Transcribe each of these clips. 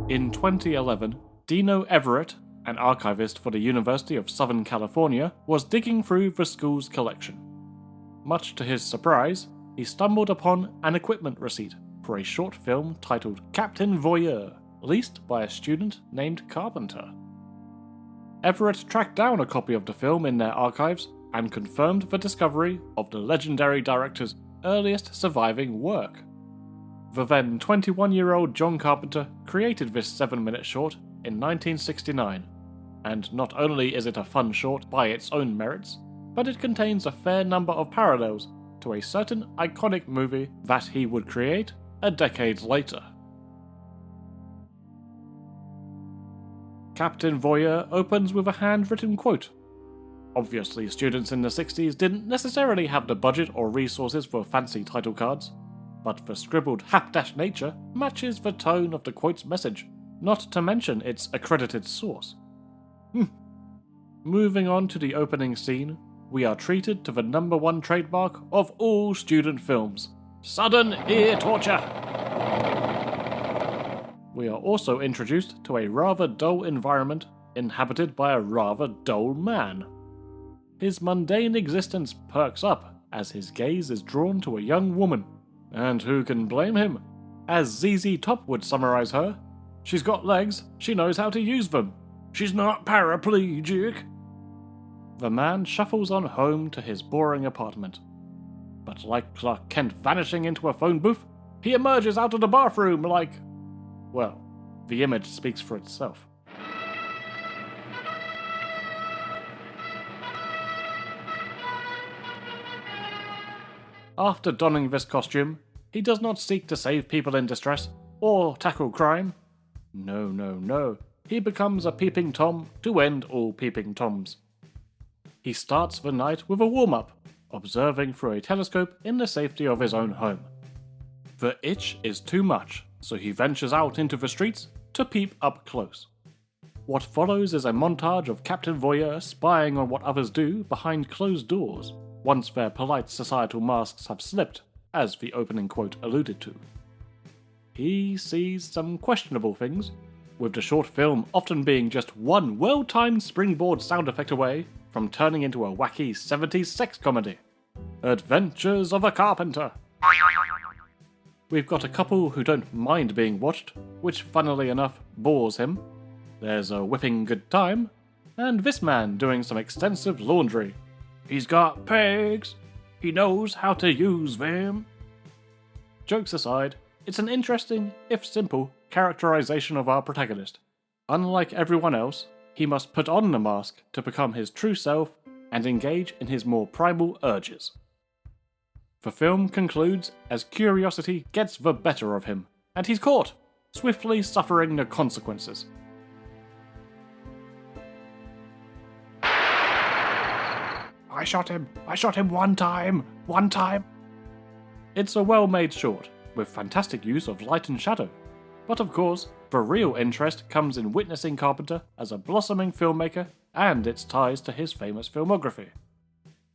In 2011, Dino Everett, an archivist for the University of Southern California, was digging through the school's collection. Much to his surprise, he stumbled upon an equipment receipt for a short film titled Captain Voyeur, leased by a student named Carpenter. Everett tracked down a copy of the film in their archives and confirmed the discovery of the legendary director's earliest surviving work. The then 21-year-old John Carpenter created this 7-minute short in 1969, and not only is it a fun short by its own merits, but it contains a fair number of parallels to a certain iconic movie that he would create a decade later. Captain Voyeur opens with a handwritten quote. Obviously, students in the 60s didn't necessarily have the budget or resources for fancy title cards, but the scribbled hapdash nature matches the tone of the quote's message, not to mention its accredited source. Moving on to the opening scene, we are treated to the #1 trademark of all student films: sudden ear torture! We are also introduced to a rather dull environment inhabited by a rather dull man. His mundane existence perks up as his gaze is drawn to a young woman. And who can blame him? As ZZ Top would summarize her, she's got legs, she knows how to use them. She's not paraplegic. The man shuffles on home to his boring apartment. But like Clark Kent vanishing into a phone booth, he emerges out of the bathroom like... well, the image speaks for itself. After donning this costume, he does not seek to save people in distress or tackle crime. No. He becomes a peeping Tom to end all peeping Toms. He starts the night with a warm-up, observing through a telescope in the safety of his own home. The itch is too much, so he ventures out into the streets to peep up close. What follows is a montage of Captain Voyeur spying on what others do behind closed doors, once their polite societal masks have slipped, as the opening quote alluded to. He sees some questionable things, with the short film often being just one well-timed springboard sound effect away from turning into a wacky 70s sex comedy. Adventures of a Carpenter! We've got a couple who don't mind being watched, which funnily enough bores him. There's a whipping good time, and this man doing some extensive laundry. He's got pegs. He knows how to use them. Jokes aside, it's an interesting, if simple, characterization of our protagonist. Unlike everyone else, he must put on the mask to become his true self and engage in his more primal urges. The film concludes as curiosity gets the better of him, and he's caught, swiftly suffering the consequences. I shot him one time. It's a well-made short, with fantastic use of light and shadow. But of course, the real interest comes in witnessing Carpenter as a blossoming filmmaker and its ties to his famous filmography.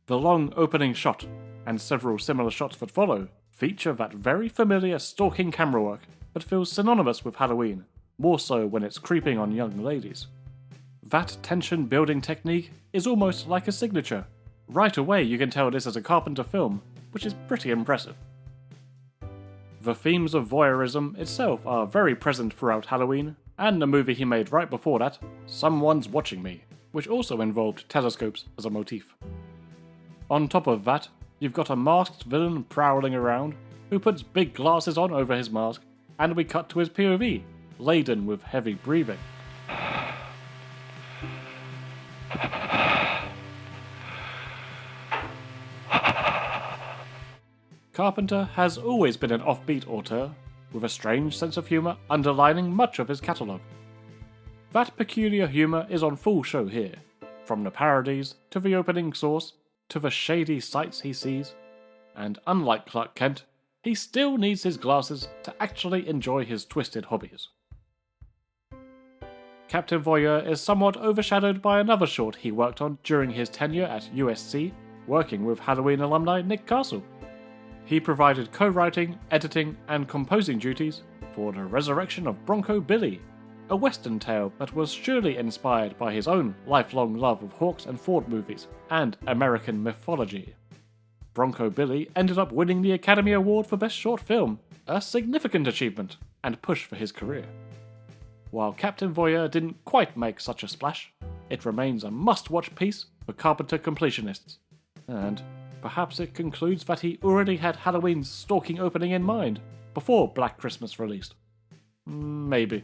The long opening shot, and several similar shots that follow, feature that very familiar stalking camera work that feels synonymous with Halloween, more so when it's creeping on young ladies. That tension-building technique is almost like a signature. Right away you can tell this is a Carpenter film, which is pretty impressive. The themes of voyeurism itself are very present throughout Halloween, and the movie he made right before that, Someone's Watching Me, which also involved telescopes as a motif. On top of that, you've got a masked villain prowling around, who puts big glasses on over his mask, and we cut to his POV, laden with heavy breathing. Carpenter has always been an offbeat auteur, with a strange sense of humour underlining much of his catalogue. That peculiar humour is on full show here, from the parodies to the opening source to the shady sights he sees, and unlike Clark Kent, he still needs his glasses to actually enjoy his twisted hobbies. Captain Voyeur is somewhat overshadowed by another short he worked on during his tenure at USC, working with Halloween alumni Nick Castle. He provided co-writing, editing, and composing duties for The Resurrection of Bronco Billy, a western tale that was surely inspired by his own lifelong love of Hawks and Ford movies and American mythology. Bronco Billy ended up winning the Academy Award for Best Short Film, a significant achievement and push for his career. While Captain Voyeur didn't quite make such a splash, it remains a must-watch piece for Carpenter completionists, and perhaps it concludes that he already had Halloween's stalking opening in mind before Black Christmas released. Maybe.